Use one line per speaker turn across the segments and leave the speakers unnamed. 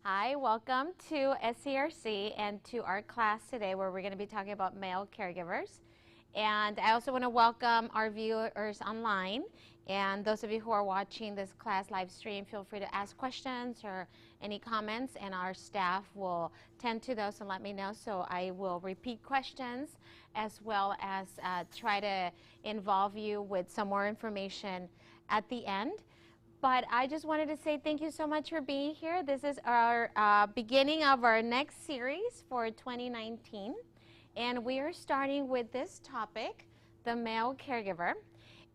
Hi, welcome to SCRC and to our class today where we're going to be talking about male caregivers. And I also want to welcome our viewers online, and those of you who are watching this class live stream, feel free to ask questions or any comments, and our staff will tend to those and let me know. So I will repeat questions as well as try to involve you with some more information at the end. But I just wanted to say thank you so much for being here. This is our beginning of our next series for 2019. And we are starting with this topic, the male caregiver.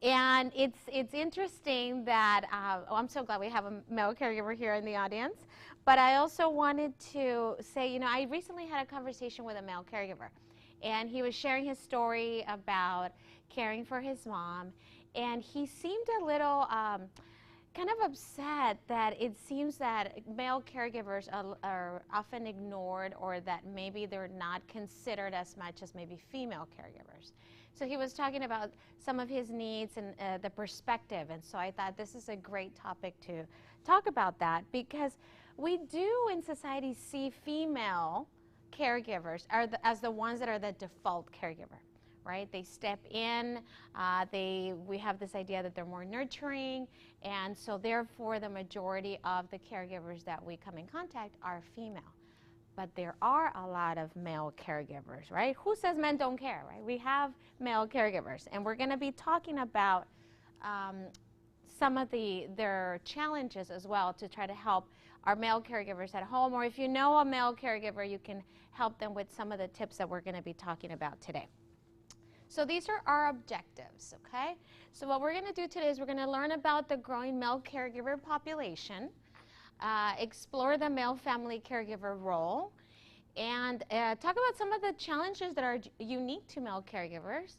And it's interesting that, I'm so glad we have a male caregiver here in the audience. But I also wanted to say, you know, I recently had a conversation with a male caregiver. And he was sharing his story about caring for his mom. And he seemed a little kind of upset that it seems that male caregivers are often ignored, or that maybe they're not considered as much as maybe female caregivers. So he was talking about some of his needs and the perspective, and so I thought this is a great topic to talk about that, because we do in society see female caregivers as the ones that are the default caregiver. Right? They step in, we have this idea that they're more nurturing, and so therefore the majority of the caregivers that we come in contact are female. But there are a lot of male caregivers, right? Who says men don't care, right? We have male caregivers, and we're going to be talking about some of their challenges as well to try to help our male caregivers at home, or if you know a male caregiver, you can help them with some of the tips that we're going to be talking about today. So these are our objectives, okay? So what we're going to do today is we're going to learn about the growing male caregiver population, explore the male family caregiver role, and talk about some of the challenges that are unique to male caregivers,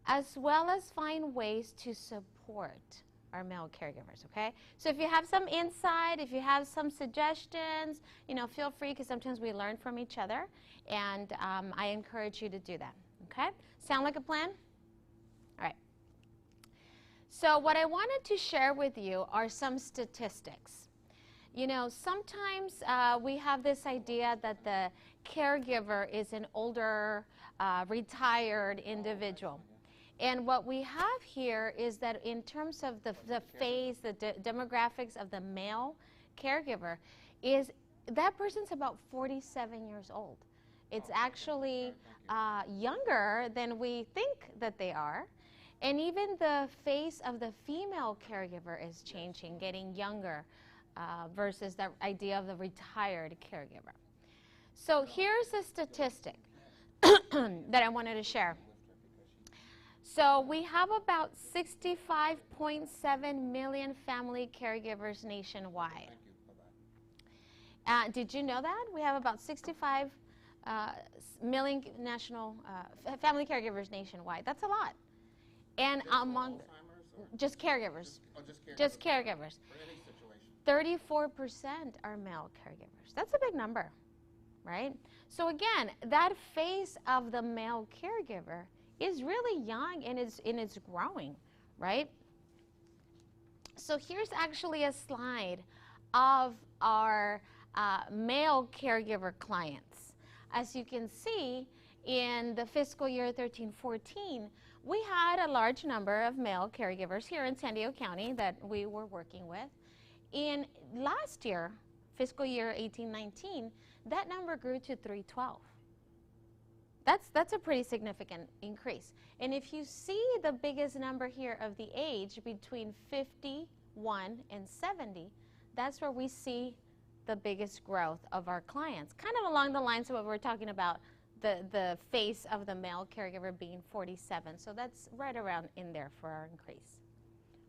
as well as find ways to support our male caregivers, okay? So if you have some insight, if you have some suggestions, you know, feel free, because sometimes we learn from each other, and I encourage you to do that. Okay? Sound like a plan? All right. So what I wanted to share with you are some statistics. You know, sometimes we have this idea that the caregiver is an older, retired individual. And what we have here is that in terms of the phase, the demographics of the male caregiver, is that person's about 47 years old. It's actually younger than we think that they are. And even the face of the female caregiver is changing, getting younger versus the idea of the retired caregiver. So here's a statistic that I wanted to share. So we have about 65.7 million family caregivers nationwide. Did you know that? We have about 65 million national family caregivers nationwide. That's a lot. And among just caregivers. Just caregivers. 34% are male caregivers. That's a big number, right? So again, that face of the male caregiver is really young, and it's growing, right? So here's actually a slide of our male caregiver clients. As you can see, in the fiscal year 13-14, we had a large number of male caregivers here in San Diego County that we were working with. In last year, fiscal year 18-19, that number grew to 312. That's a pretty significant increase. And if you see the biggest number here of the age between 51 and 70, that's where we see the biggest growth of our clients, kind of along the lines of what we're talking about, the face of the male caregiver being 47. So that's right around in there for our increase.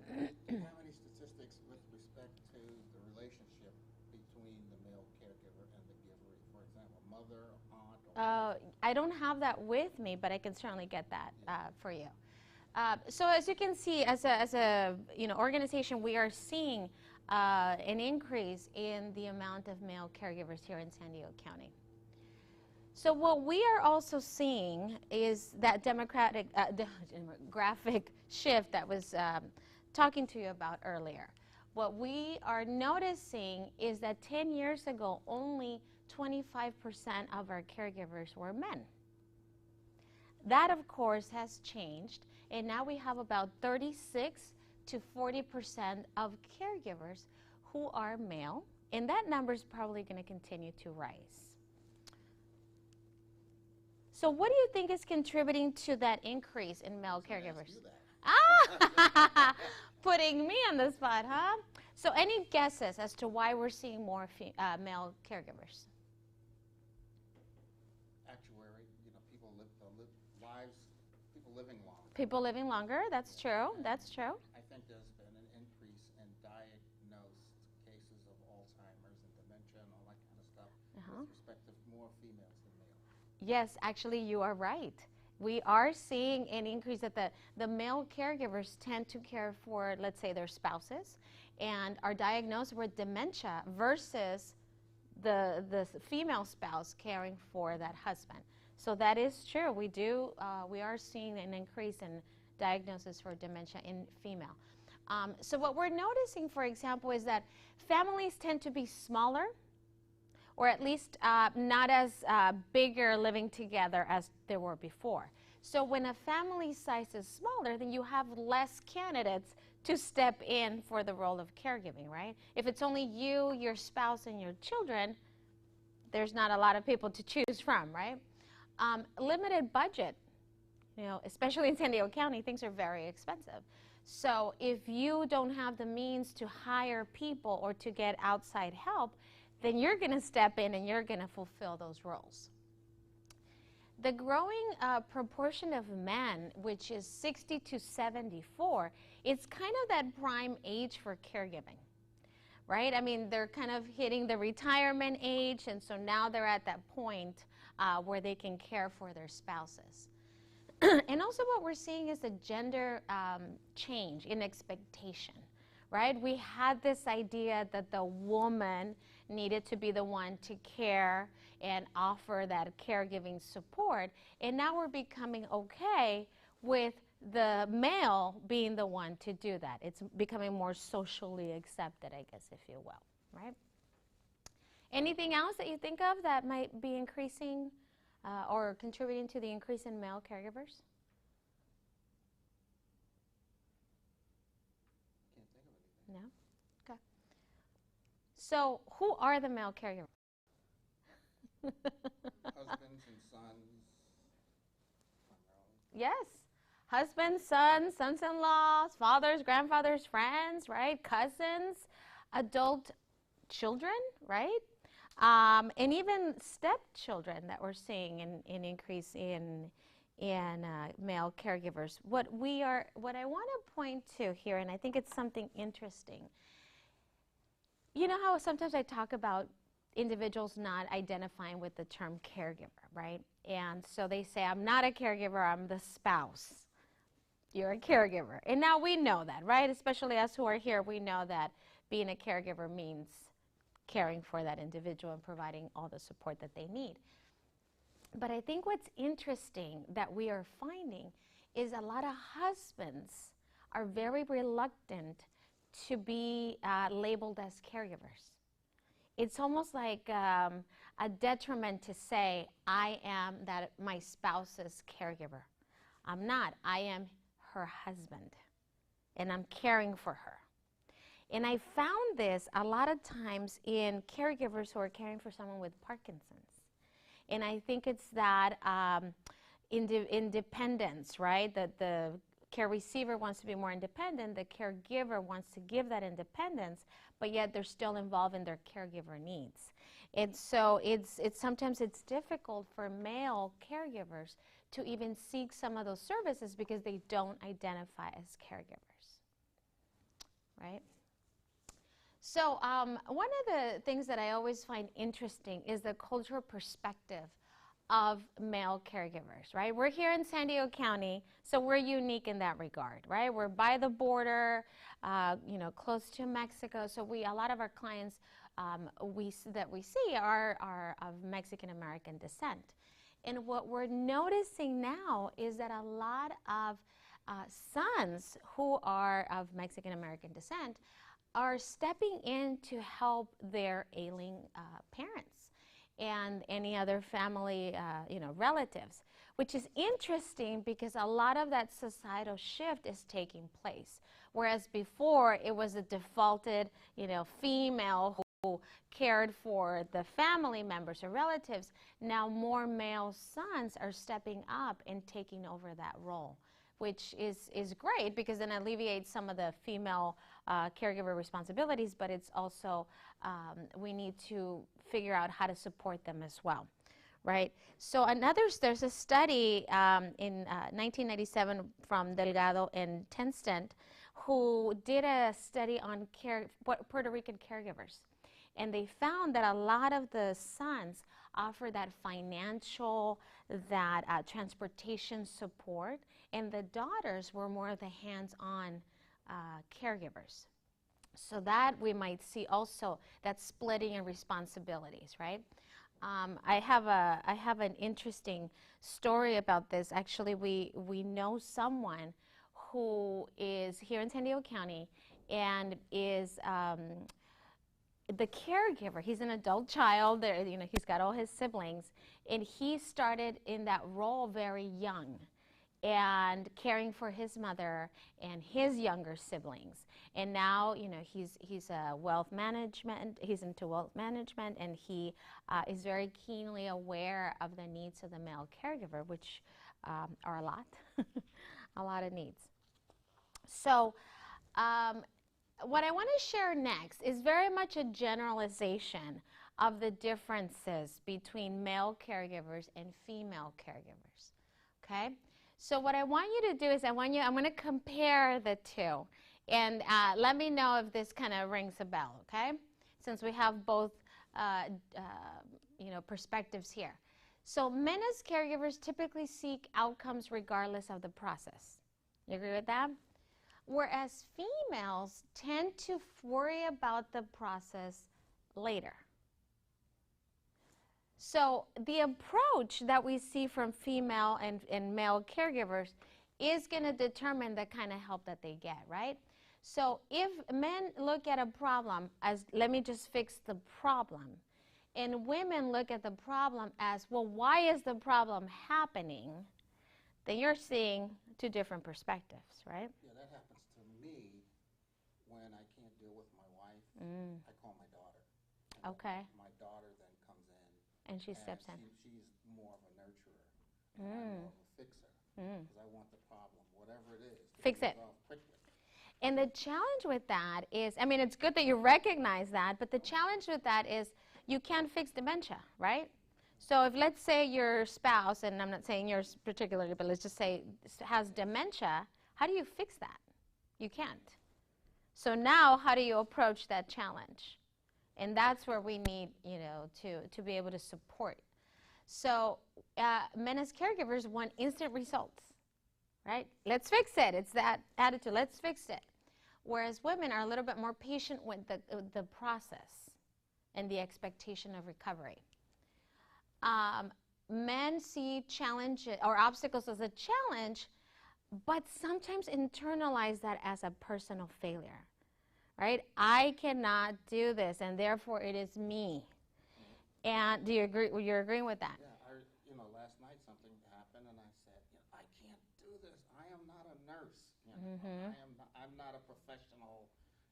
Do you have any statistics with respect to the relationship between the male caregiver and the giver? For example, mother, aunt, or
I don't have that with me, but I can certainly get that for you. So as you can see, as a organization, we are seeing an increase in the amount of male caregivers here in San Diego County. So what we are also seeing is that demographic shift that was talking to you about earlier. What we are noticing is that 10 years ago, only 25% of our caregivers were men. That, of course, has changed, and now we have about 36 to 40% of caregivers who are male, and that number is probably going to continue to rise. So what do you think is contributing to that increase in male caregivers? Ah, putting me on the spot, huh? So any guesses as to why we're seeing more male caregivers?
Actuary, people live lives, people living longer.
People living longer, that's true, that's true.
I think there's been an increase in diagnosed cases of Alzheimer's and dementia and all that kind of stuff with respect to more females than males.
Yes, actually you are right. We are seeing an increase that the male caregivers tend to care for, let's say, their spouses and are diagnosed with dementia versus the female spouse caring for that husband. So that is true. We are seeing an increase in diagnosis for dementia in female. So what we're noticing, for example, is that families tend to be smaller, or at least not as bigger living together as they were before. So when a family size is smaller, then you have less candidates to step in for the role of caregiving, right? If it's only you, your spouse, and your children, there's not a lot of people to choose from, right? Limited budget, especially in San Diego County, things are very expensive. So if you don't have the means to hire people or to get outside help, then you're going to step in and you're going to fulfill those roles. The growing proportion of men, which is 60 to 74, it's kind of that prime age for caregiving, right? I mean, they're kind of hitting the retirement age, and so now they're at that point where they can care for their spouses. And also what we're seeing is a gender change in expectation, right? We had this idea that the woman needed to be the one to care and offer that caregiving support, and now we're becoming okay with the male being the one to do that. It's becoming more socially accepted, I guess, if you will, right? Anything else that you think of that might be increasing or contributing to the increase in male caregivers?
Can't think of anything.
No? Okay. So who are the male caregivers?
Husbands and sons, primarily.
Yes. Husbands, sons, sons-in-laws, fathers, grandfathers, friends, right? Cousins, adult children, right? And even stepchildren that we're seeing an increase in male caregivers. What I want to point to here, and I think it's something interesting. You know how sometimes I talk about individuals not identifying with the term caregiver, right? And so they say, I'm not a caregiver, I'm the spouse. You're a caregiver. And now we know that, right? Especially us who are here, we know that being a caregiver means caring for that individual and providing all the support that they need. But I think what's interesting that we are finding is a lot of husbands are very reluctant to be labeled as caregivers. It's almost like a detriment to say, I am my spouse's caregiver. I'm not. I am her husband, and I'm caring for her. And I found this a lot of times in caregivers who are caring for someone with Parkinson's. And I think it's that independence, right? That the care receiver wants to be more independent, the caregiver wants to give that independence, but yet they're still involved in their caregiver needs. And so sometimes it's difficult for male caregivers to even seek some of those services because they don't identify as caregivers, right? So one of the things that I always find interesting is the cultural perspective of male caregivers, right? We're here in San Diego County, so we're unique in that regard, right? We're by the border, close to Mexico, so a lot of our clients that we see are of Mexican American descent. And what we're noticing now is that a lot of sons who are of Mexican American descent are stepping in to help their ailing parents and any other family, relatives, which is interesting because a lot of that societal shift is taking place. Whereas before it was a defaulted, female who cared for the family members or relatives, now more male sons are stepping up and taking over that role, which is great because then it alleviates some of the female caregiver responsibilities, but it's also, we need to figure out how to support them as well, right? So there's a study in 1997 from Delgado and Tenstent who did a study on Puerto Rican caregivers. And they found that a lot of the sons offer that financial, that transportation support, and the daughters were more of the hands-on caregivers. So that we might see also that splitting in responsibilities, right? I have an interesting story about this. Actually, we know someone who is here in San Diego County and is the caregiver. He's an adult child. There, he's got all his siblings, and he started in that role very young, and caring for his mother and his younger siblings. And now, he's a wealth management. He's into wealth management, and he is very keenly aware of the needs of the male caregiver, which are a lot, a lot of needs. So, what I want to share next is very much a generalization of the differences between male caregivers and female caregivers. Okay? So what I want you to do is I'm going to compare the two, and let me know if this kind of rings a bell, okay? Since we have both, perspectives here. So men as caregivers typically seek outcomes regardless of the process. You agree with that? Whereas females tend to worry about the process later. So the approach that we see from female and male caregivers is going to determine the kind of help that they get, right? So if men look at a problem as, let me just fix the problem, and women look at the problem as, well, why is the problem happening, then you're seeing two different perspectives, right?
Yeah, that happens to me when I can't deal with my wife. I call my daughter.
Okay.
My daughter then comes in.
And she steps in.
She's more of a nurturer. I'm more of a fixer. Because I want the problem, whatever it is, to
fix
be
it
resolved quickly.
And the challenge with that is, I mean, it's good that you recognize that, but the challenge with that is you can't fix dementia, right? So if, let's say, your spouse, and I'm not saying yours particularly, but let's just say has dementia, how do you fix that? You can't. So now how do you approach that challenge? And that's where we need, to be able to support. So men as caregivers want instant results, right? Let's fix it. It's that attitude. Let's fix it. Whereas women are a little bit more patient with the process and the expectation of recovery. Men see challenges or obstacles as a challenge, but sometimes internalize that as a personal failure, right? I cannot do this, and therefore it is me. And do you agree? You're agreeing with that?
Yeah, last night something happened, and I said, I can't do this. I am not a nurse. I'm not a professional.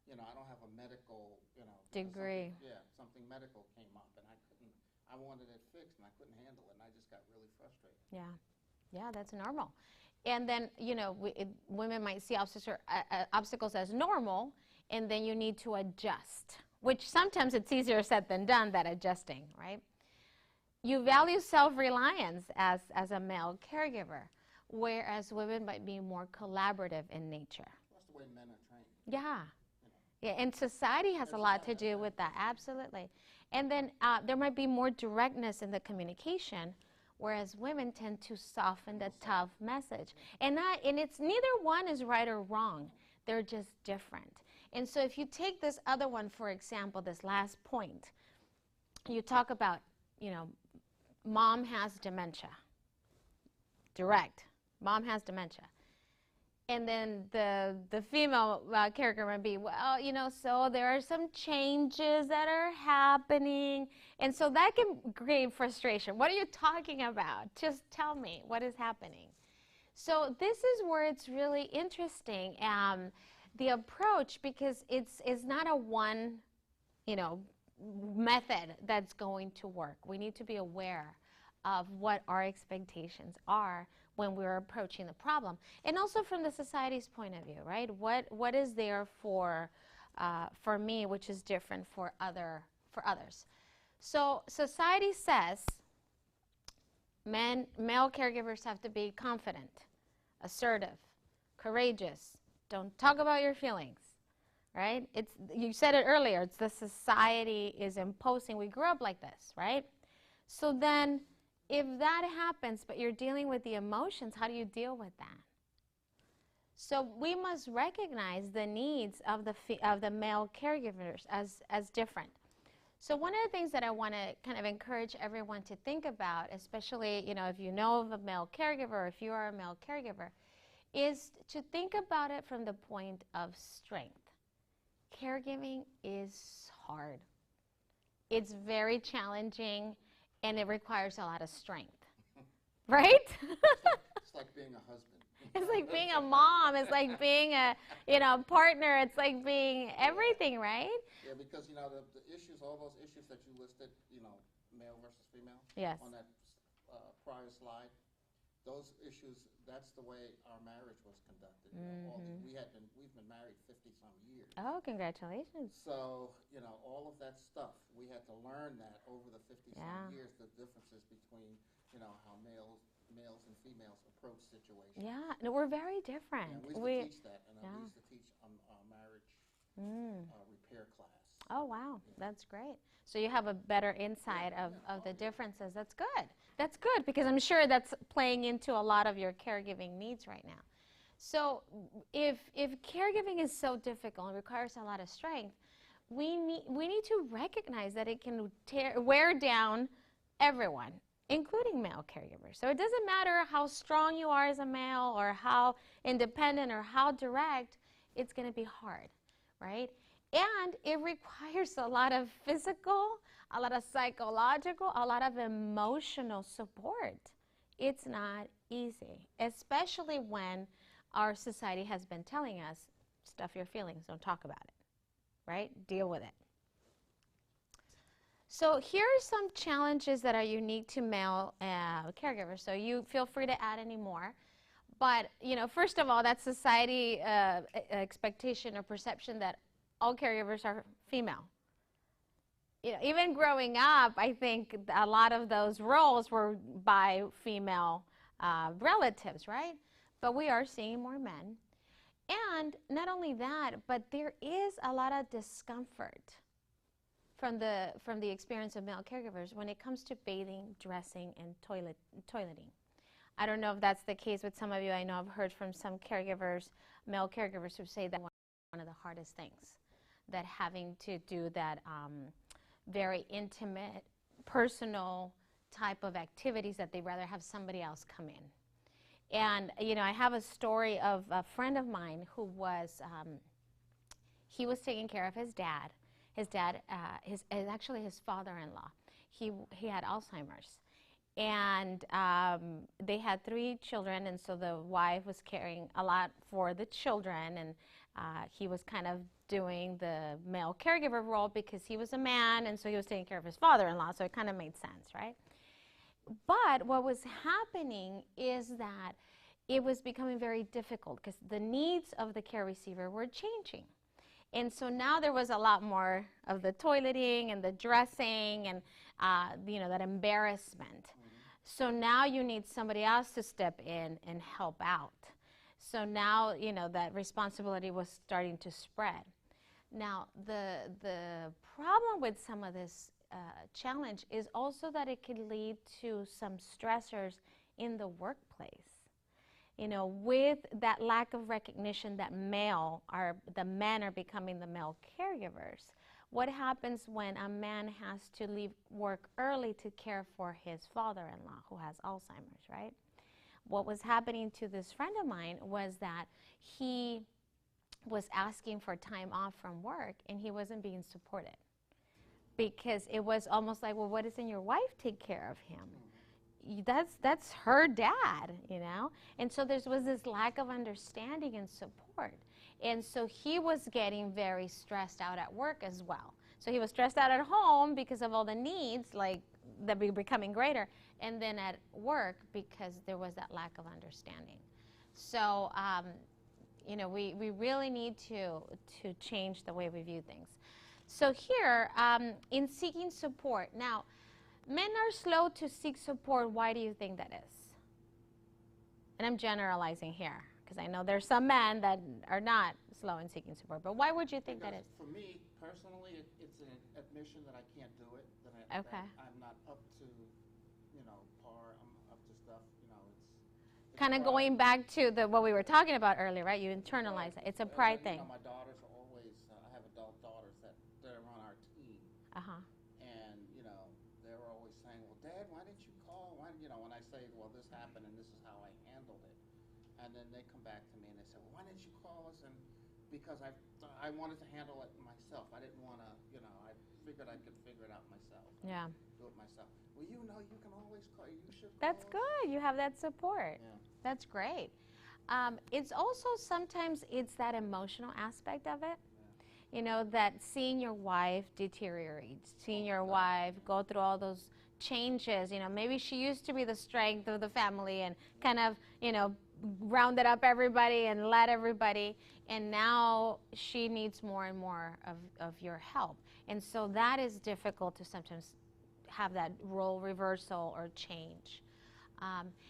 I don't have a medical,
degree.
Something medical came up, and I wanted it fixed, and I couldn't handle it, and I just got really frustrated.
Yeah, that's normal. And then, women might see obstacles as normal, and then you need to adjust, which sometimes it's easier said than done, that adjusting, right? You value self-reliance as a male caregiver, whereas women might be more collaborative in nature.
That's the way men are trained.
Yeah, and society has a lot to do with that, absolutely. And then there might be more directness in the communication, whereas women tend to soften the tough message. And it's neither one is right or wrong. They're just different. And so if you take this other one, for example, this last point, you talk about, mom has dementia. Direct. Mom has dementia. And then the female caregiver would be, well, you know, so there are some changes that are happening. And so that can create frustration. What are you talking about? Just tell me what is happening. So this is where it's really interesting, the approach, because it's not a one, you know, method that's going to work. We need to be aware of what our expectations are when we're approaching the problem, and also from the society's point of view, right? What is there for me, which is different for others? So society says male caregivers have to be confident, assertive, courageous. Don't talk about your feelings, right? You said it earlier. It's the society is imposing. We grew up like this, right? So then, if that happens, but you're dealing with the emotions, how do you deal with that? So we must recognize the needs of the male caregivers as different. So one of the things that I want to kind of encourage everyone to think about, especially, you know, if you know of a male caregiver, or if you are a male caregiver, is to think about it from the point of strength. Caregiving is hard. It's very challenging, and it requires a lot of strength, right?
It's like being a husband.
It's like being a mom. It's like being a, you know, partner. It's like being everything, right?
Yeah, because, you know, the issues, all those issues that you listed, you know, male versus female,
Yes.
on that prior slide, those issues, that's the way our marriage was conducted. You know, we've been married 50-some years.
Oh, congratulations.
So, you know, all of that stuff, we had to learn that over the 50-some years, the differences between, you know, how males and females approach situations.
Yeah, no, we're very different.
Yeah, we used to teach that, and we used to teach marriage repair class.
Oh, wow. Yeah. That's great. So you have a better insight of the differences. That's good. That's good, because I'm sure that's playing into a lot of your caregiving needs right now. So if caregiving is so difficult and requires a lot of strength, we need to recognize that it can wear down everyone, including male caregivers. So it doesn't matter how strong you are as a male, or how independent, or how direct, it's going to be hard, right? And it requires a lot of physical, a lot of psychological, a lot of emotional support. It's not easy, especially when our society has been telling us, stuff your feelings, don't talk about it, right? Deal with it. So here are some challenges that are unique to male caregivers. So you feel free to add any more. But, you know, first of all, that society expectation or perception that all caregivers are female. You know, even growing up, I think a lot of those roles were by female relatives, right? But we are seeing more men. And not only that, but there is a lot of discomfort from the experience of male caregivers when it comes to bathing, dressing, and toileting. I don't know if that's the case with some of you. I know I've heard from some caregivers, male caregivers, who say that one of the hardest things, that having to do that very intimate, personal type of activities, that they'd rather have somebody else come in. And, you know, I have a story of a friend of mine who was, he was taking care of his dad. His dad, actually his father-in-law. He had Alzheimer's. And they had 3 children, and so the wife was caring a lot for the children, and he was kind of doing the male caregiver role because he was a man, and so he was taking care of his father-in-law, so it kind of made sense, right? But what was happening is that it was becoming very difficult because the needs of the care receiver were changing. And so now there was a lot more of the toileting and the dressing and, you know, that embarrassment. So now you need somebody else to step in and help out. So now, you know, that responsibility was starting to spread. Now, the problem with some of this challenge is also that it could lead to some stressors in the workplace. You know, with that lack of recognition that the men are becoming the male caregivers. What happens when a man has to leave work early to care for his father-in-law who has Alzheimer's, right? what was happening to this friend of mine was that he was asking for time off from work and he wasn't being supported, because it was almost like, well, why doesn't your wife take care of him? That's her dad, you know? And so there was this lack of understanding and support. And so he was getting very stressed out at work as well. So he was stressed out at home because of all the needs, like, that were becoming greater, and then at work because there was that lack of understanding. So, you know, we really need to change the way we view things. So here, in seeking support, now, men are slow to seek support. Why do you think that is? And I'm generalizing here, because I know there's some men that are not slow in seeking support. But why would you think that is?
For me, personally, it's an admission that I can't do it, that I'm not up to, you know, par, I'm up to stuff, you know, it's
kind of going back to what we were talking about earlier, right? You internalize it. It's a pride thing.
You know, my daughters are always, I have adult daughters that are on our team.
Uh-huh.
And, you know, they're always saying, well, Dad, why didn't you call? Why, you know, when I say, well, this happened and this is how I handled it. And then they come back to me and they say, well, why didn't you call us? And because I wanted to handle it myself. I didn't want to, you know, I figured I could figure it out myself.
Yeah.
Do it myself. Well, you know, you can always call. You should call.
That's good. You have that support.
Yeah.
That's great. It's also sometimes it's that emotional aspect of it. You know, that seeing your wife deteriorate, seeing your wife go through all those changes. You know, maybe she used to be the strength of the family and kind of, you know, rounded up everybody and led everybody, and now she needs more and more of your help. And so that is difficult to sometimes have that role reversal or change.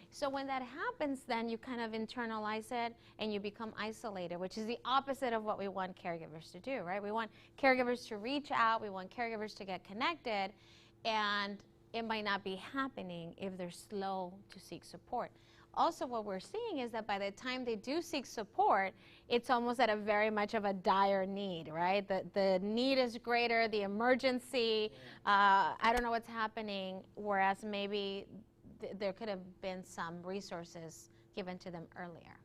So when that happens, then you kind of internalize it and you become isolated, which is the opposite of what we want caregivers to do, right? We want caregivers to reach out, we want caregivers to get connected, and it might not be happening if they're slow to seek support. Also, what we're seeing is that by the time they do seek support, it's almost at a very much of a dire need, right? The need is greater, the emergency, I don't know what's happening, whereas maybe there could have been some resources given to them earlier.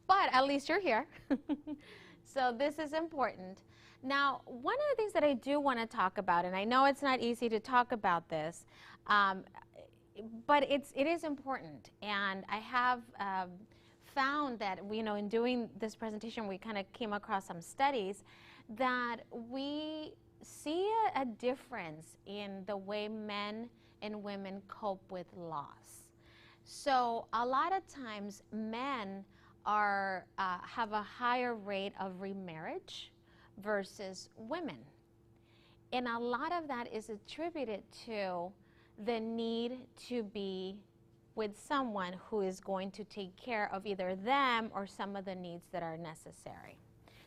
But at least you're here. So this is important. Now, one of the things that I do want to talk about, and I know it's not easy to talk about this, but it is important. And I have found that, you know, in doing this presentation, we kind of came across some studies that we see a difference in the way men and women cope with loss. So a lot of times men have a higher rate of remarriage versus women. And a lot of that is attributed to the need to be with someone who is going to take care of either them or some of the needs that are necessary.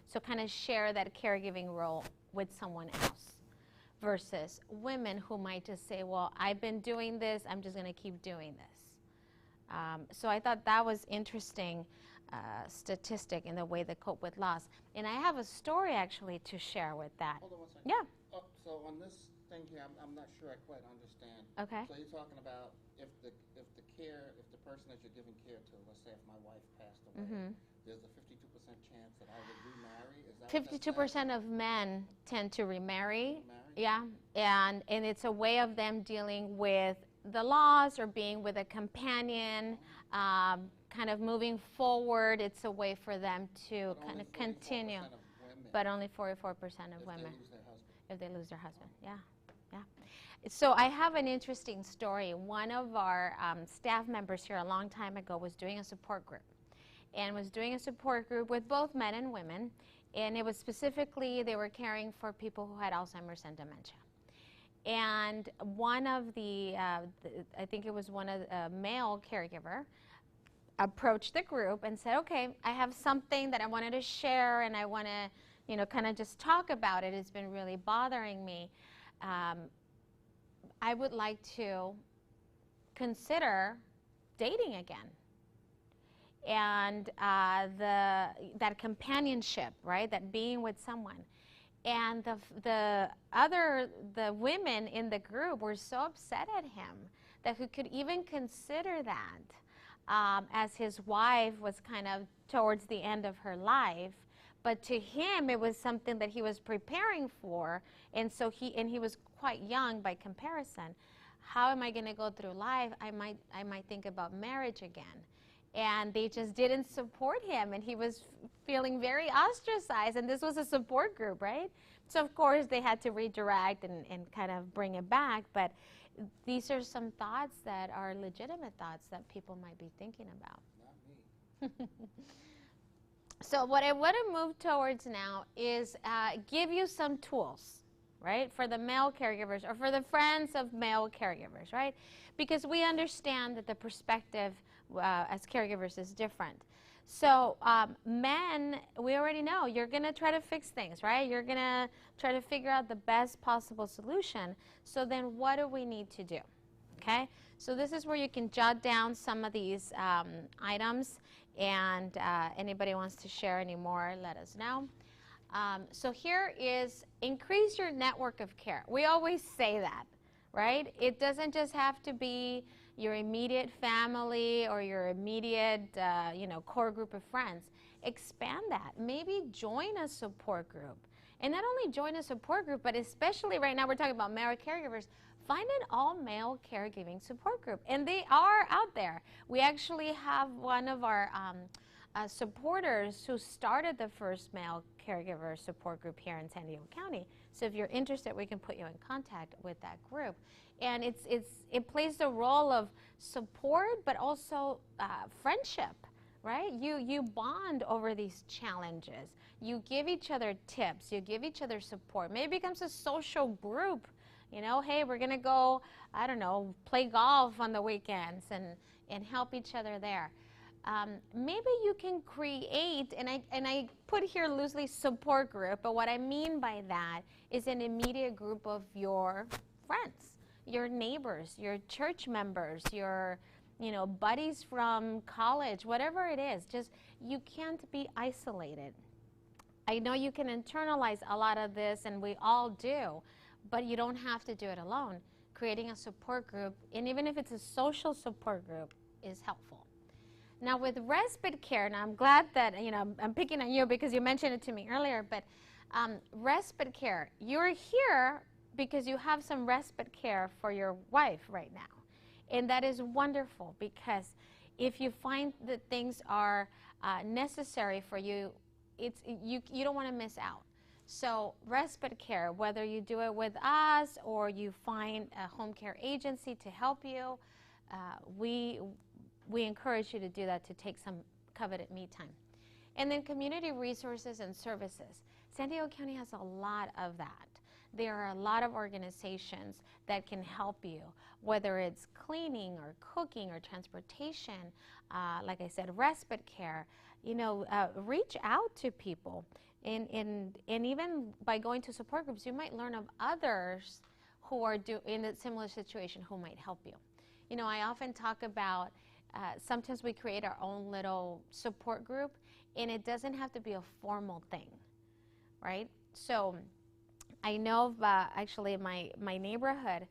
So kind of share that caregiving role with someone else versus women who might just say, well, I've been doing this, I'm just going to keep doing this. So I thought that was interesting statistic in the way they cope with loss. And I have a story actually to share with that.
Hold on 1 second.
Yeah.
Oh, so on this thing here, I'm not sure I quite understand.
Okay.
So you're talking about if the person that you're giving care to, let's say if my wife passed away, there's a 52% chance that I would remarry. Is that
52% of men tend to remarry. Yeah, and it's a way of them dealing with the loss or being with a companion, kind of moving forward. It's a way for them to kind of continue. But only 44% of women. If they lose their husband, yeah. So I have an interesting story. One of our staff members here a long time ago was doing a support group, and was doing a support group with both men and women, and it was specifically they were caring for people who had Alzheimer's and dementia. And one of I think it was one of the male caregiver, approached the group and said, okay, I have something that I wanted to share, and I want to, you know, kind of just talk about it. It's been really bothering me. I would like to consider dating again. And that companionship, right, that being with someone. And the women in the group were so upset at him that he could even consider that. as his wife was kind of towards the end of her life. But to him, it was something that he was preparing for, and so he was quite young by comparison. How am I going to go through life? I might think about marriage again. And they just didn't support him, and he was feeling very ostracized, and this was a support group, right? So of course they had to redirect and kind of bring it back, but these are some thoughts that are legitimate thoughts that people might be thinking about.
Not me.
So what I want to move towards now is give you some tools, right, for the male caregivers or for the friends of male caregivers, right? Because we understand that the perspective as caregivers is different. So men, we already know you're going to try to fix things, right? You're going to try to figure out the best possible solution. So then what do we need to do? Okay? So this is where you can jot down some of these items, and anybody wants to share any more, let us know. So here is increase your network of care. We always say that, right? It doesn't just have to be your immediate family or your immediate, core group of friends. Expand that. Maybe join a support group. And not only join a support group, but especially right now we're talking about male caregivers, find an all-male caregiving support group. And they are out there. We actually have one of our supporters who started the first male caregiver support group here in San Diego County. So if you're interested, we can put you in contact with that group. And it plays the role of support, but also friendship, right? You bond over these challenges. You give each other tips. You give each other support. Maybe it becomes a social group. You know, hey, we're going to go, I don't know, play golf on the weekends and help each other there. Maybe you can create, and I put here loosely support group, but what I mean by that is an immediate group of your friends, your neighbors, your church members, your buddies from college, whatever it is. Just, you can't be isolated. I know you can internalize a lot of this, and we all do, but you don't have to do it alone. Creating a support group, and even if it's a social support group, is helpful. Now with respite care, and I'm glad that, I'm picking on you because you mentioned it to me earlier, but respite care, you're here because you have some respite care for your wife right now. And that is wonderful, because if you find that things are necessary for you, you don't want to miss out. So respite care, whether you do it with us or you find a home care agency to help you, we encourage you to do that, to take some coveted me time. And then community resources and services. San Diego County has a lot of that. There are a lot of organizations that can help you, whether it's cleaning or cooking or transportation, like I said, respite care. Reach out to people. And even by going to support groups, you might learn of others who are in a similar situation who might help you. I often talk about sometimes we create our own little support group, and it doesn't have to be a formal thing, right? So I know of, actually my neighborhood,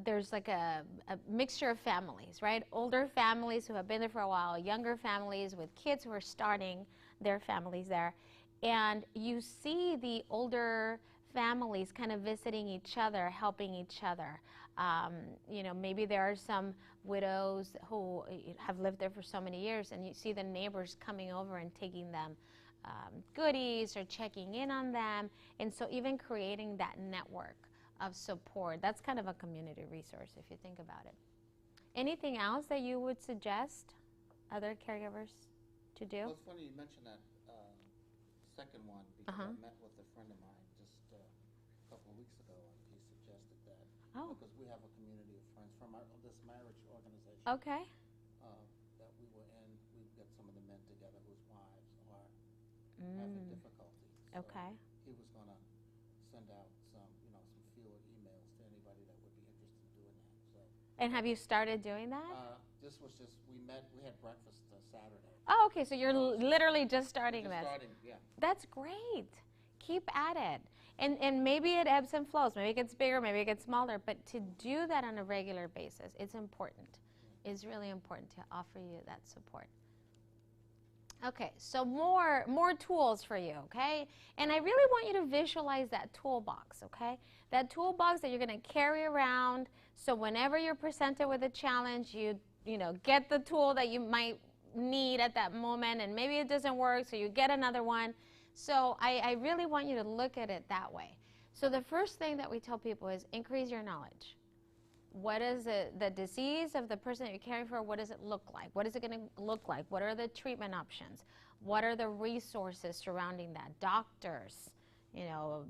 there's like a mixture of families, right? Older families who have been there for a while, younger families with kids who are starting their families there. And you see the older families kind of visiting each other, helping each other. Maybe there are some widows who have lived there for so many years, and you see the neighbors coming over and taking them goodies or checking in on them. And so even creating that network of support, that's kind of a community resource if you think about it. Anything else that you would suggest other caregivers to do?
Well, it's funny you mentioned that second one, because I met with a friend of mine just a couple of weeks ago, and he suggested that, because we have a community of friends from this marriage organization.
Okay.
That we were in. We get some of the men together whose wives are having difficulties. So
Okay.
he was going to send out some fewer emails to anybody that would be interested in doing that. So.
And have you started doing that?
This was just, we had breakfast Saturday.
Oh, okay, so you're literally just starting this.
Starting, yeah.
That's great. Keep at it. And maybe it ebbs and flows. Maybe it gets bigger, maybe it gets smaller. But to do that on a regular basis, it's important. is really important to offer you that support. Okay, so more tools for you, okay? And I really want you to visualize that toolbox, okay? That toolbox that you're going to carry around, so whenever you're presented with a challenge, you know, get the tool that you might need at that moment, and maybe it doesn't work, so you get another one. So I really want you to look at it that way. So the first thing that we tell people is increase your knowledge. What is the disease of the person that you're caring for? What does it look like? What is it going to look like? What are the treatment options? What are the resources surrounding that? Doctors, you know,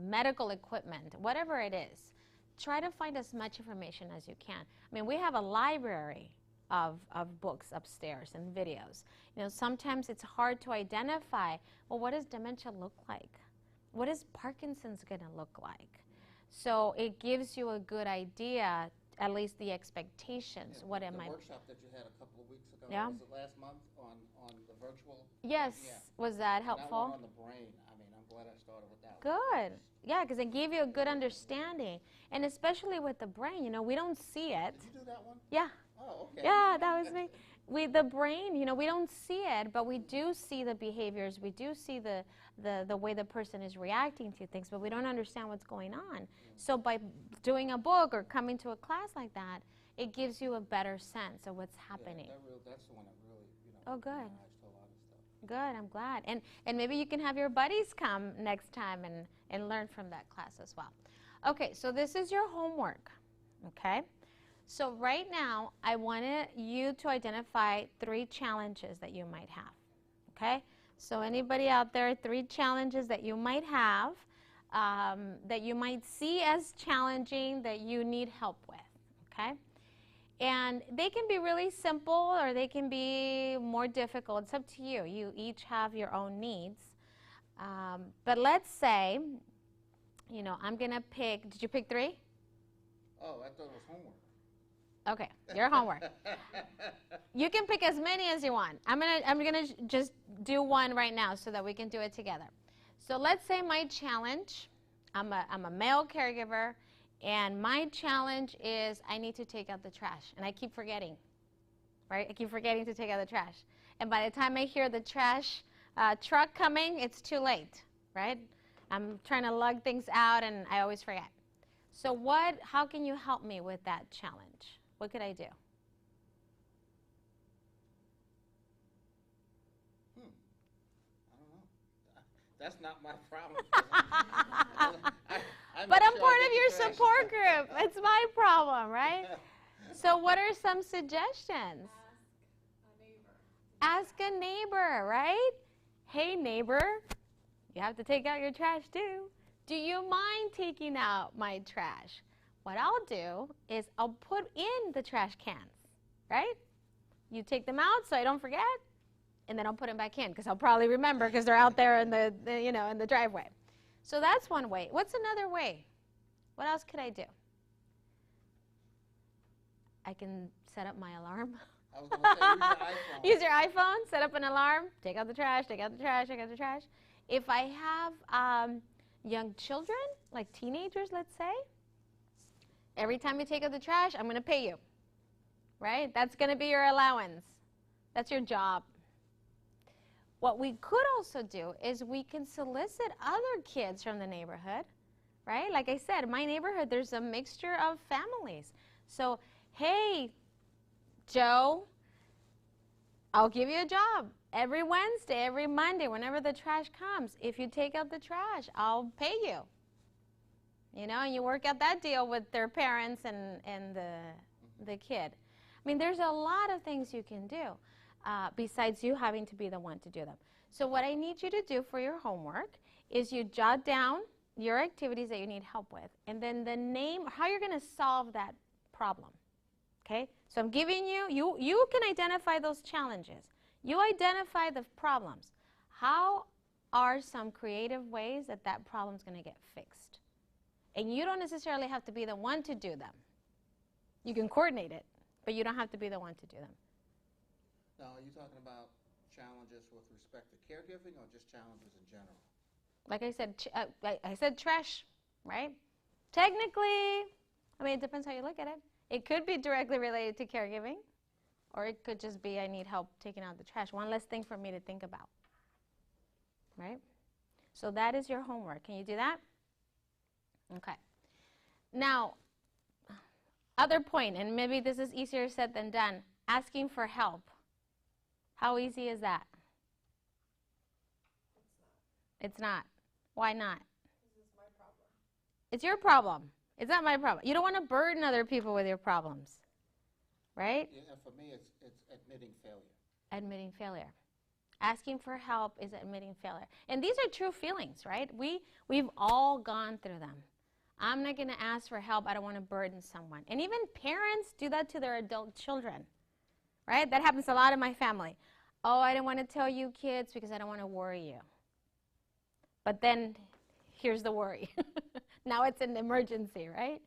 medical equipment, whatever it is. Try to find as much information as you can. I mean, we have a library of books upstairs and videos. You know, sometimes it's hard to identify, well, what does dementia look like? What is Parkinson's going to look like? So it gives you a good idea, at least the expectations,
Yeah,
what it might be.
The workshop that you had a couple of weeks ago,
Yeah.
was it last month on the virtual?
Yes.
Yeah.
Was that
And
helpful?
that one on the brain, I mean, I'm glad I started with that one.
Good. Yeah, because it gave you a good understanding. And especially with the brain, you know, we don't see it.
Did you do that one?
Yeah.
Oh, okay.
Yeah, that was me. With the brain, you know, we don't see it, but we do see the behaviors. We do see the way the person is reacting to things, but we don't understand what's going on. So by doing a book or coming to a class like that, it gives you a better sense of what's happening.
Yeah, that's the one that really, you know,
Oh, good.
opened my eyes to a lot of stuff.
Good, I'm glad. And maybe you can have your buddies come next time and learn from that class as well. Okay, so this is your homework, okay? So right now, I wanted you to identify 3 challenges that you might have, okay? So anybody out there, 3 challenges that you might have, that you might see as challenging, that you need help with, okay? And they can be really simple or they can be more difficult. It's up to you. You each have your own needs. But let's say, you know, I'm going to pick, did you pick 3?
Oh, I thought it was homework.
Okay, your homework. You can pick as many as you want. I'm gonna just do one right now so that we can do it together. So let's say my challenge, I'm a male caregiver, and my challenge is I need to take out the trash, and I keep forgetting, right? I keep forgetting to take out the trash. And by the time I hear the trash truck coming, it's too late, right? I'm trying to lug things out, and I always forget. So how can you help me with that challenge? What could I do?
I don't know. That's not my problem.
But I'm part of your support group. It's my problem, right? So what are some suggestions? Ask a neighbor, right? Hey, neighbor, you have to take out your trash too. Do you mind taking out my trash? What I'll do is I'll put in the trash cans, right? You take them out so I don't forget, and then I'll put them back in because I'll probably remember because they're out there in the in the driveway. So that's one way. What's another way? What else could I do? I can set up my alarm.
I was going to say use your iPhone.
Use your iPhone, set up an alarm, take out the trash, take out the trash, take out the trash. If I have young children, like teenagers, let's say, every time you take out the trash, I'm going to pay you, right? That's going to be your allowance. That's your job. What we could also do is we can solicit other kids from the neighborhood, right? Like I said, my neighborhood, there's a mixture of families. So, hey, Joe, I'll give you a job. Every Wednesday, every Monday, whenever the trash comes, if you take out the trash, I'll pay you. You know, and you work out that deal with their parents and the kid. I mean, there's a lot of things you can do besides you having to be the one to do them. So what I need you to do for your homework is you jot down your activities that you need help with, and then the name, how you're going to solve that problem. Okay? So I'm giving you can identify those challenges. You identify the problems. How are some creative ways that that problem's going to get fixed? And you don't necessarily have to be the one to do them. You can coordinate it, but you don't have to be the one to do them.
Now, are you talking about challenges with respect to caregiving or just challenges in general?
Like I said, I said trash, right? Technically, I mean, it depends how you look at it. It could be directly related to caregiving, or it could just be I need help taking out the trash. One less thing for me to think about, right? So that is your homework. Can you do that? Okay. Now, other point, and maybe this is easier said than done, asking for help. How easy is that? It's not. Why not?
This is my problem.
It's your problem. It's not my problem. You don't want to burden other people with your problems, right?
Yeah, for me, it's admitting failure.
Admitting failure. Asking for help is admitting failure. And these are true feelings, right? We've all gone through them. I'm not going to ask for help. I don't want to burden someone. And even parents do that to their adult children, right? That happens a lot in my family. Oh, I don't want to tell you kids because I don't want to worry you. But then here's the worry. Now it's an emergency, right?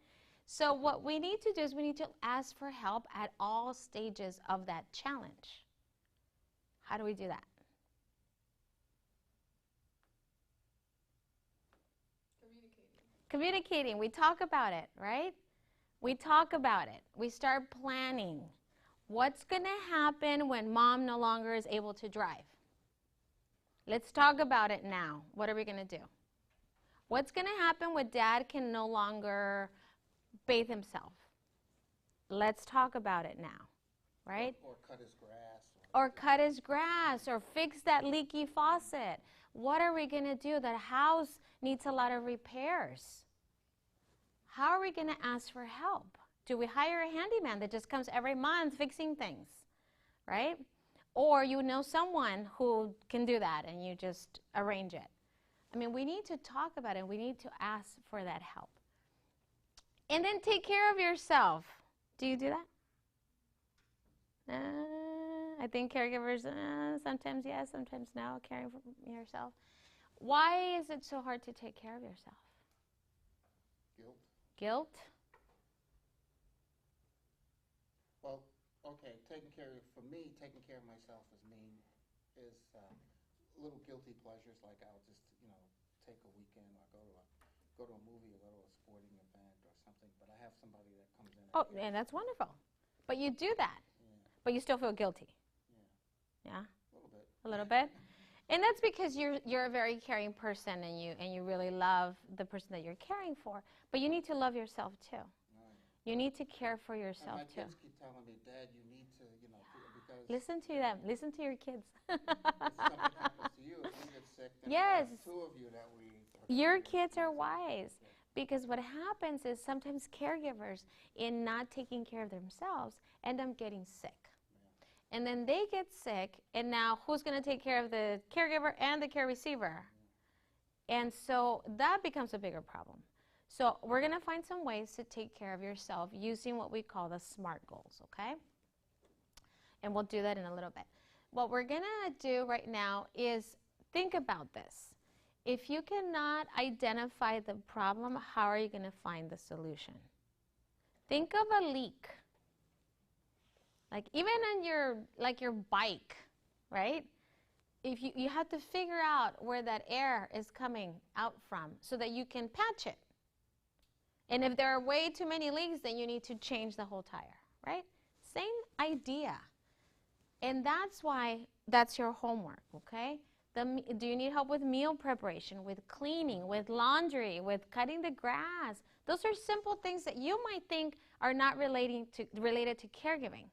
So what we need to do is we need to ask for help at all stages of that challenge. How do we do that? Communicating. We talk about it, right? We talk about it. We start planning. What's going to happen when mom no longer is able to drive? Let's talk about it now. What are we going to do? What's going to happen when dad can no longer bathe himself? Let's talk about it now, right?
Or cut his grass.
Or cut his grass, or fix that leaky faucet. What are we going to do? That house needs a lot of repairs. How are we going to ask for help? Do we hire a handyman that just comes every month fixing things, right? Or you know someone who can do that and you just arrange it. I mean, we need to talk about it. We need to ask for that help. And then take care of yourself. Do you do that? I think caregivers, sometimes yes, sometimes no, caring for yourself. Why is it so hard to take care of yourself?
Guilt.
Guilt?
Well, okay, for me, taking care of myself is little guilty pleasures, like I'll just, take a weekend, or go to a movie, or go to a sporting event or something, but I have somebody that comes in.
Oh, and that's wonderful. But you do that.
Yeah.
But you still feel guilty.
Yeah.
Yeah?
A little bit.
A little bit? And that's because you're a very caring person and you really love the person that you're caring for. But you need to love yourself too.
Right.
You need to care for yourself
and my
too.
kids keep telling me, Dad, you need to, because
Listen to them. Listen to your kids.
if something happens to you, if you get sick, then
Yes.
there's two of you that we.
Your kids are wise. Because what happens is sometimes caregivers, in not taking care of themselves, end up getting sick. Yeah. And then they get sick, and now who's going to take care of the caregiver and the care receiver? Yeah. And so that becomes a bigger problem. So we're going to find some ways to take care of yourself using what we call the SMART goals, okay? And we'll do that in a little bit. What we're going to do right now is think about this. If you cannot identify the problem, how are you going to find the solution? Think of a leak. Like even on your bike, right? If you have to figure out where that air is coming out from so that you can patch it. And if there are way too many leaks, then you need to change the whole tire, right? Same idea. And that's why that's your homework, okay? Do you need help with meal preparation, with cleaning, with laundry, with cutting the grass? Those are simple things that you might think are not related to caregiving.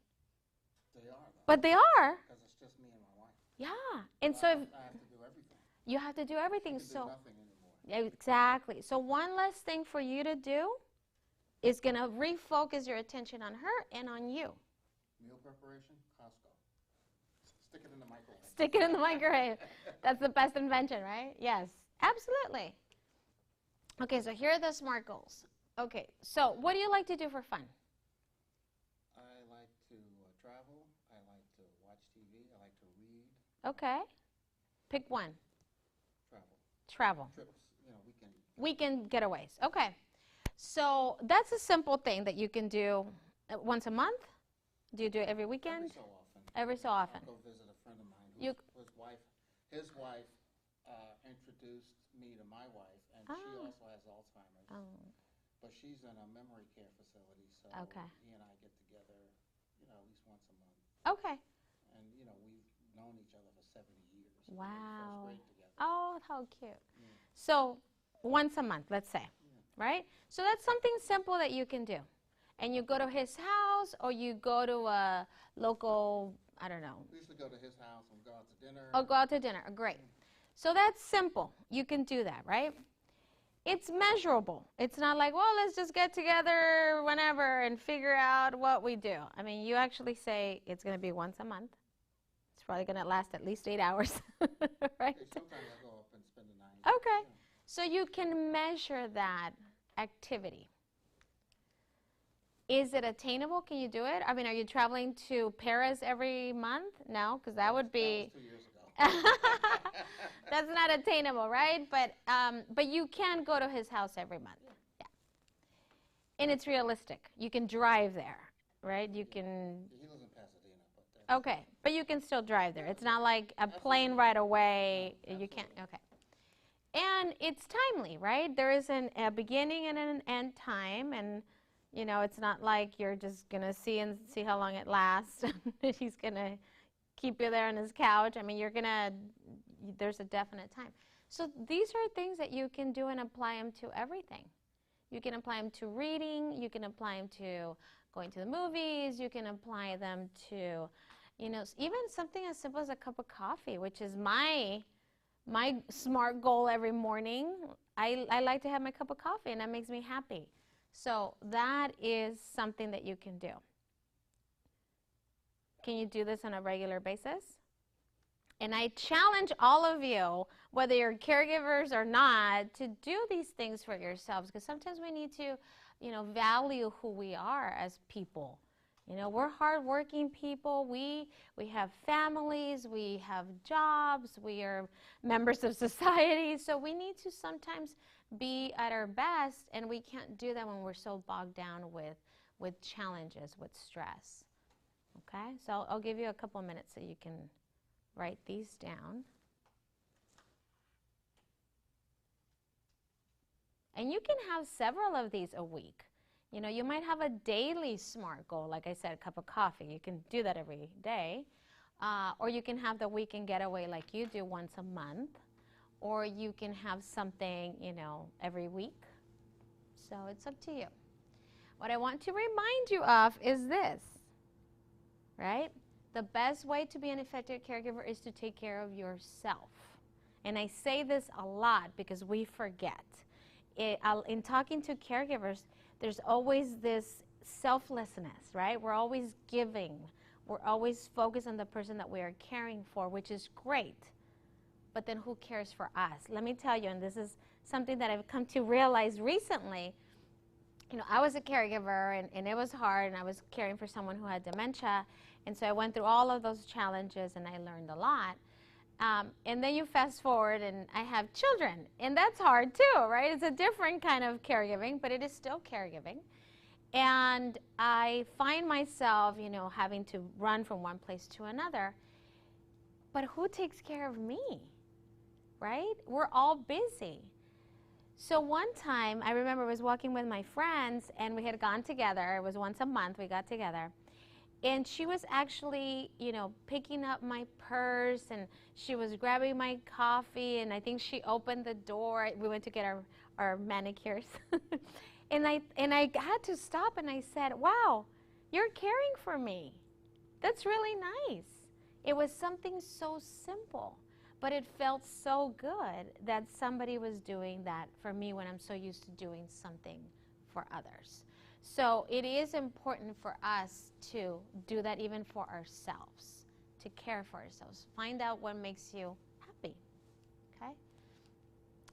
They are, though.
But they are.
Because it's just me and my wife.
Yeah. And
So
so
I have to do everything.
you have to do everything.
I can do nothing anymore.
Yeah, exactly. So one less thing for you to do is going to refocus your attention on her and on you.
Meal preparation, Costco. Stick it in the microwave.
Stick it in the microwave. That's the best invention, right? Yes, absolutely. Okay, so here are the SMART goals. Okay, so what do you like to do for fun?
I like to travel. I like to watch TV. I like to read.
Okay. Pick one.
Travel.
Travel.
Trips,
Weekend getaways. Okay. So that's a simple thing that you can do once a month. Do you do it every weekend?
Every so often.
Every so often.
I'll go visit a friend of mine his wife introduced me to my wife, and she also has Alzheimer's.
Oh.
But she's in a memory care facility, So
Okay.
he and I get together, at least once a month.
Okay.
And, we've known each other for 70 years.
Wow.
We went first grade together.
Oh, how cute.
Yeah.
So once a month, let's say, right? So that's something simple that you can do. And you go to his house, or you go to a local, I don't know.
We used to go to his house and go out to dinner.
Oh, go out to dinner. Great. So that's simple. You can do that, right? It's measurable. It's not like, well, let's just get together whenever and figure out what we do. I mean, you actually say it's going to be once a month. It's probably going to last at least 8 hours, right?
Okay, sometimes I go up and spend the night.
Okay. So you can measure that activity. Is it attainable? Can you do it? I mean, are you traveling to Paris every month? No, because that would be...
That was 2 years ago.
That's not attainable, right? But you can go to his house every month. Yeah. And it's realistic. You can drive there, right? You can...
He lives in Pasadena. But
okay, but you can still drive there. It's not like a plane right away. No, you can't... Okay. And it's timely, right? There is a beginning and an end time, and... it's not like you're just going to see how long it lasts. He's going to keep you there on his couch. I mean, there's a definite time. So these are things that you can do and apply them to everything. You can apply them to reading. You can apply them to going to the movies. You can apply them to, even something as simple as a cup of coffee, which is my SMART goal every morning. I like to have my cup of coffee, and that makes me happy. So that is something that you can do. Can you do this on a regular basis? And I challenge all of you, whether you're caregivers or not, to do these things for yourselves, because sometimes we need to, value who we are as people. We're hardworking people. We have families. We have jobs. We are members of society. So we need to sometimes be at our best, and we can't do that when we're so bogged down with challenges, with stress. Okay? So I'll give you a couple minutes so you can write these down. And you can have several of these a week. You might have a daily SMART goal, like I said, a cup of coffee. You can do that every day. Or you can have the weekend getaway like you do once a month. Or you can have something, every week. So it's up to you. What I want to remind you of is this, right? The best way to be an effective caregiver is to take care of yourself. And I say this a lot because we forget. In talking to caregivers, there's always this selflessness, right? We're always giving. We're always focused on the person that we are caring for, which is great. But then who cares for us? Let me tell you, and this is something that I've come to realize recently. I was a caregiver, and it was hard, and I was caring for someone who had dementia. And so I went through all of those challenges, and I learned a lot. And then you fast forward, and I have children, and that's hard too, right? It's a different kind of caregiving, but it is still caregiving. And I find myself, having to run from one place to another. But who takes care of me, right? We're all busy. So one time, I remember I was walking with my friends, and we had gone together. It was once a month we got together. And she was actually, picking up my purse, and she was grabbing my coffee, and I think she opened the door. We went to get our manicures. and I had to stop, and I said, wow, you're caring for me. That's really nice. It was something so simple, but it felt so good that somebody was doing that for me when I'm so used to doing something for others. So it is important for us to do that even for ourselves, to care for ourselves. Find out what makes you happy, okay?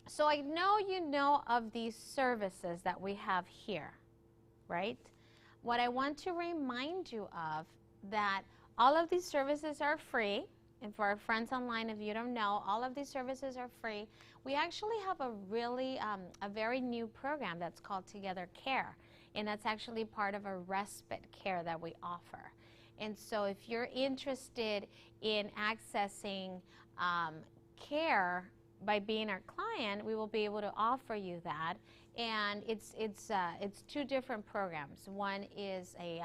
So I know you know of these services that we have here, right? What I want to remind you of that all of these services are free. And for our friends online, if you don't know, all of these services are free. We actually have a very new program that's called Together Care. And that's actually part of a respite care that we offer. And so if you're interested in accessing care by being our client, we will be able to offer you that. and it's two different programs. One is a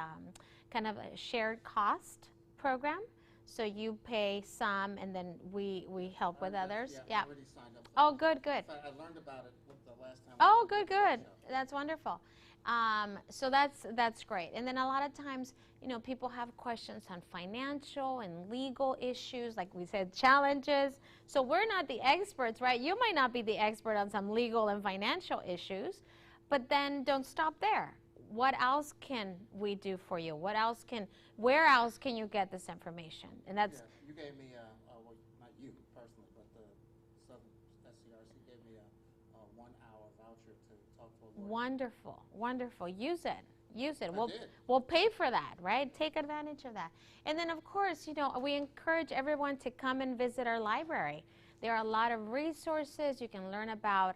kind of a shared cost program, so you pay some, and then we help with others.
Yeah, I already signed up for
Oh,
that.
good, good.
I learned about it with the last time.
Oh,
we
good,
did the
good.
workshop.
That's wonderful. So that's great. And then a lot of times, you know, people have questions on financial and legal issues, like we said, challenges. So we're not the experts, right? You might not be the expert on some legal and financial issues, but then don't stop there. What else can we do for you? Where else can you get this information? And that's
Yeah, you gave me well, not you personally, but the Southern SCRC gave me a 1-hour voucher to talk to a lawyer.
wonderful, wonderful. Use it. Use it.
I did.
We'll pay for that, right? Take advantage of that. And then, of course, you know, we encourage everyone to come and visit our library. There are a lot of resources. You can learn about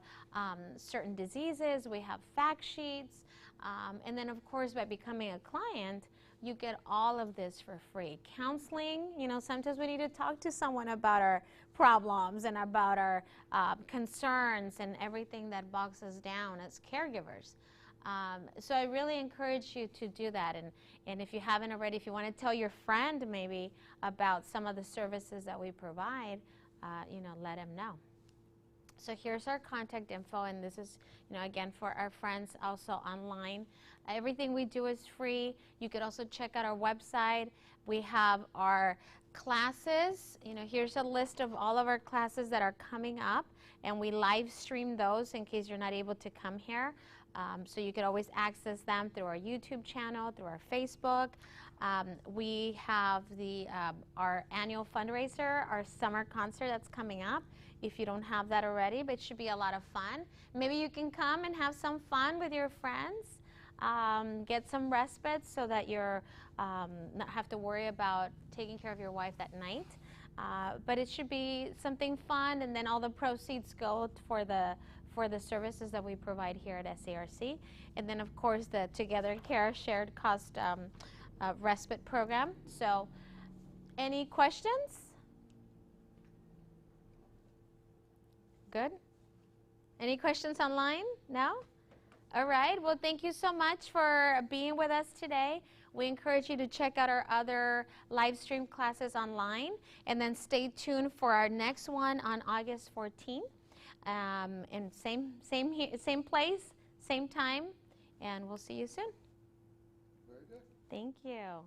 certain diseases. We have fact sheets. And then, of course, by becoming a client, you get all of this for free. Counseling, you know, sometimes we need to talk to someone about our problems and about our concerns and everything that bogs us down as caregivers. So I really encourage you to do that. And if you haven't already, if you want to tell your friend maybe about some of the services that we provide, you know, let them know. So here's our contact info, and this is, you know, again, for our friends also online. Everything we do is free. You could also check out our website. We have our classes. You know, here's a list of all of our classes that are coming up, and we live stream those in case you're not able to come here. So you could always access them through our YouTube channel, through our Facebook. We have our annual fundraiser, our summer concert that's coming up. If you don't have that already, but it should be a lot of fun. Maybe you can come and have some fun with your friends. Get some respite so that you're not have to worry about taking care of your wife at night. But it should be something fun, and then all the proceeds go for the services that we provide here at SCRC. And then, of course, the Together Care shared cost respite program. So any questions? Good. Any questions online? No? All right. Well, thank you so much for being with us today. We encourage you to check out our other live stream classes online, and then stay tuned for our next one on August 14th. And same place, same time, and we'll see you soon.
Very good.
Thank you.